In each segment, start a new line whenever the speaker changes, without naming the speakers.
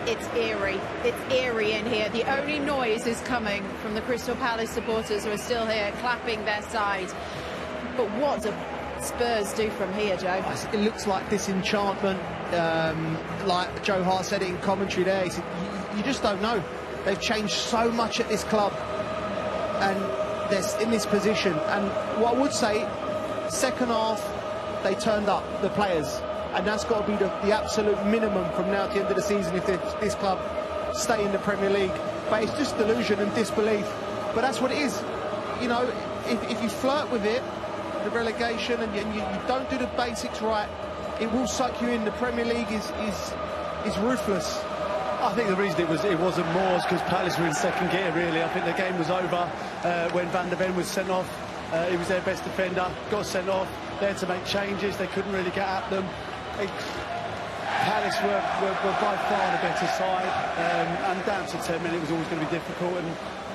It's eerie. It's eerie in here. The only noise is coming from the Crystal Palace supporters who are still here clapping their side. But what do Spurs do from here, Joe?
It looks like disenchantment. Like Joe Hart said it in commentary there. He said, you just don't know. They've changed so much at this club, and they're in this position. And what I would say, second half, they turned up, the players. And that's got to be the absolute minimum from now to the end of the season if this club stay in the Premier League. But it's just delusion and disbelief. But that's what it is. You know, if you flirt with it, the relegation, and you don't do the basics right, it will suck you in. The Premier League is ruthless.
I think the reason it wasn't more is because Palace were in second gear, really. I think the game was over when Van der Ven was sent off. He was their best defender, got sent off. They had to make changes. They couldn't really get at them. Palace were by far the better side, and down to 10 minutes it was always going to be difficult,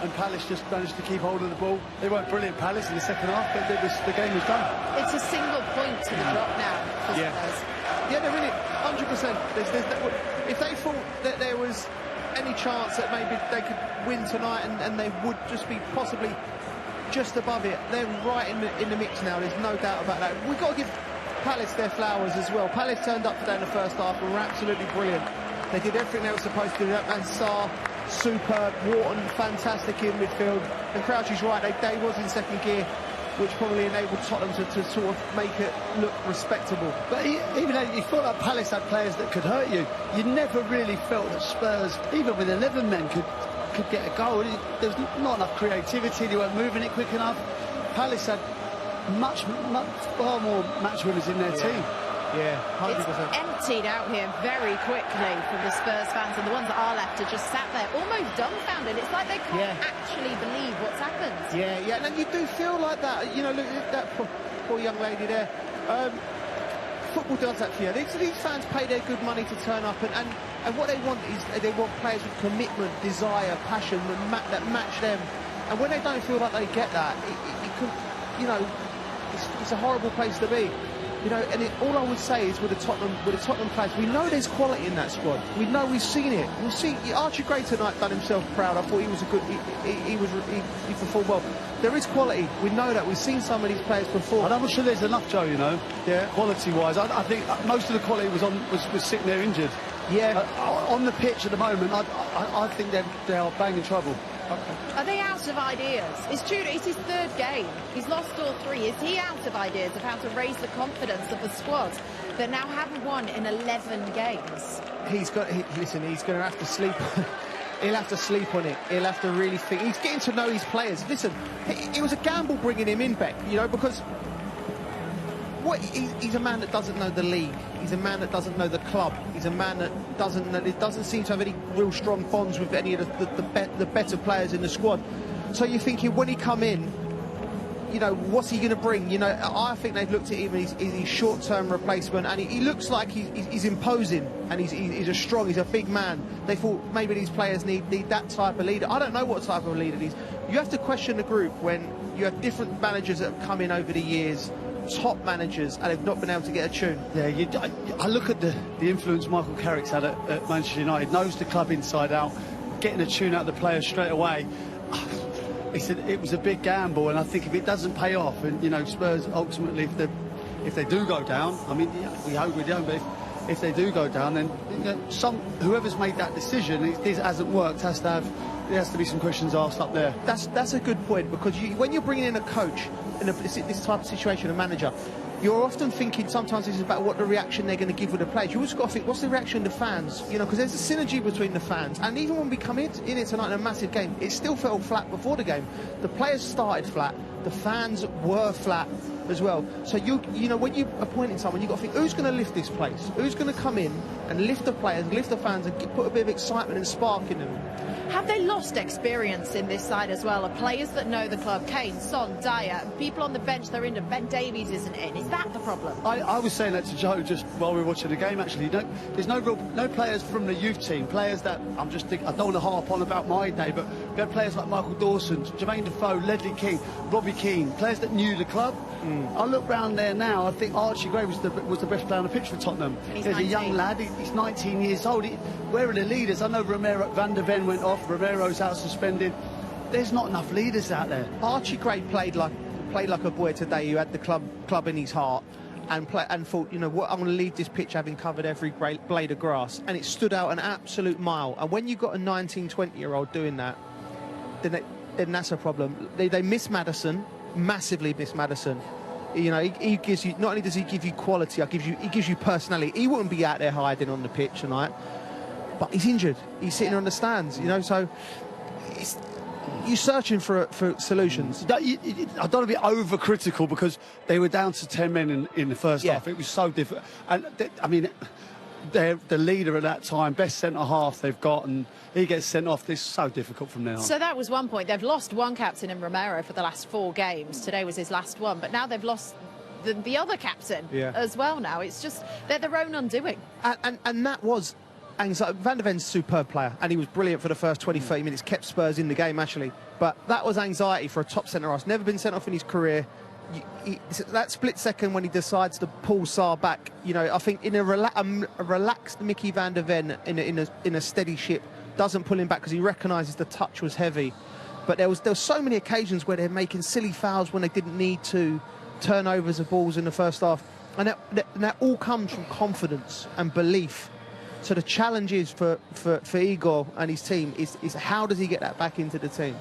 and Palace just managed to keep hold of the ball. They weren't brilliant, Palace, in the second half, but the game was done.
It's a single point to the drop now for Spurs.
Yeah, they're in it, 100%. If they thought that there was any chance that maybe they could win tonight and they would just be possibly just above it, they're right in the mix now. There's no doubt about that. We've got to give Palace their flowers as well. Palace turned up today in the first half and were absolutely brilliant. They did everything they were supposed to do. That man Sarr, superb. Wharton, fantastic in midfield. And Crouchy's right, they was in second gear, which probably enabled Tottenham to sort of make it look respectable.
But even though you thought that Palace had players that could hurt you, you never really felt that Spurs, even with 11 men, could get a goal. There was not enough creativity. They weren't moving it quick enough. Palace had far more match winners in their team.
Yeah, 100%.
It's emptied out here very quickly from the Spurs fans, and the ones that are left are just sat there almost dumbfounded. It's like they can't actually believe what's happened.
Yeah, and you do feel like that. You know, look at that poor young lady there. Football does that for you. These fans pay their good money to turn up, and what they want is they want players with commitment, desire, passion that match them. And when they don't feel like they get that, it could, you know, it's a horrible place to be. You know, and all I would say is with the Tottenham players, we know there's quality in that squad. We know, we've seen it. We'll see. Archie Gray tonight done himself proud. I thought he was a good. He performed well. There is quality. We know that. We've seen some of these players perform.
I'm not sure there's enough, Joe. You know, quality-wise, I think most of the quality was sitting there injured.
Yeah.
On the pitch at the moment, I think they are banging trouble.
Are they out of ideas? It's true, it's his third game. He's lost all three. Is he out of ideas of how to raise the confidence of the squad that now haven't won in 11 games?
Listen, he's going to have to sleep. He'll have to sleep on it. He'll have to really think. He's getting to know his players. Listen, it was a gamble bringing him in, Beck, you know, because he's a man that doesn't know the league. He's a man that doesn't know the club. He's a man that doesn't seem to have any real strong bonds with any of the better players in the squad. So you're thinking, when he come in, you know, what's he going to bring? You know, I think they've looked at him as his short-term replacement, and he looks like he's imposing, and he's a big man. They thought maybe these players need that type of leader. I don't know what type of leader he is. You have to question the group when you have different managers that have come in over the years, top managers, and they've not been able to get a tune.
Yeah, I look at the influence Michael Carrick's had at Manchester United. Knows the club inside out, getting a tune out of the players straight away. He said it was a big gamble, and I think if it doesn't pay off, and you know, Spurs ultimately, if they do go down, I mean, we hope we don't, but if they do go down, then you know, whoever's made that decision, it hasn't worked, there has to be some questions asked up there.
That's a good point, because when you're bringing in a coach in this type of situation, a manager, you're often thinking sometimes this is about what the reaction they're going to give with the players. You also got to think, what's the reaction of the fans? You know, because there's a synergy between the fans. And even when we come in it tonight in a massive game, it still felt flat before the game. The players started flat. The fans were flat as well. So you know, when you're appointing someone, you've got to think, who's going to lift this place? Who's going to come in and lift the players, lift the fans, and put a bit of excitement and spark in them?
Have they lost experience in this side as well? Of players that know the club, Kane, Son, Dyer, people on the bench they're in, Ben Davies isn't in. Is that the problem?
I was saying that to Joe just while we were watching the game, actually. There's no players from the youth team, players that I'm just thinking, I don't want to harp on about my day, but we had players like Michael Dawson, Jermaine Defoe, Ledley King, Robbie Keane, players that knew the club. I look round there now, I think Archie Gray was the best player on the pitch for Tottenham.
He's
a young lad, he's 19 years old. Where are the leaders? I know Van der Ven went off, Romero's out suspended. There's not enough leaders out there.
Archie Gray played like a boy today who had the club in his heart and thought, you know what, I'm going to leave this pitch having covered every blade of grass, and it stood out an absolute mile. And when you've got a 19, 20-year-old doing that, then that's a problem. They miss Maddison, massively miss Maddison. You know, he gives you, not only does he give you quality, he gives you personality. He wouldn't be out there hiding on the pitch tonight, but he's injured. He's sitting on the stands, you know, so you're searching for solutions.
I don't want to be overcritical because they were down to 10 men in the first half. It was so difficult. And, I mean, they're the leader at that time, best centre-half they've got, and he gets sent off. This is so difficult from now on.
So that was one point. They've lost one captain in Romero for the last 4 games. Today was his last one, but now they've lost the other captain as well now. It's just, they're their own undoing.
And that was anxiety. Van der Ven's a superb player, and he was brilliant for the first 20, 30 minutes, kept Spurs in the game, actually. But that was anxiety for a top centre-half. Never been sent off in his career. That split second when he decides to pull Sarr back, you know, I think in a relaxed Mickey Van der Ven in a steady ship doesn't pull him back because he recognises the touch was heavy. But there was so many occasions where they're making silly fouls when they didn't need to, turnovers of balls in the first half, and that all comes from confidence and belief. So the challenge is for Igor and his team is how does he get that back into the team?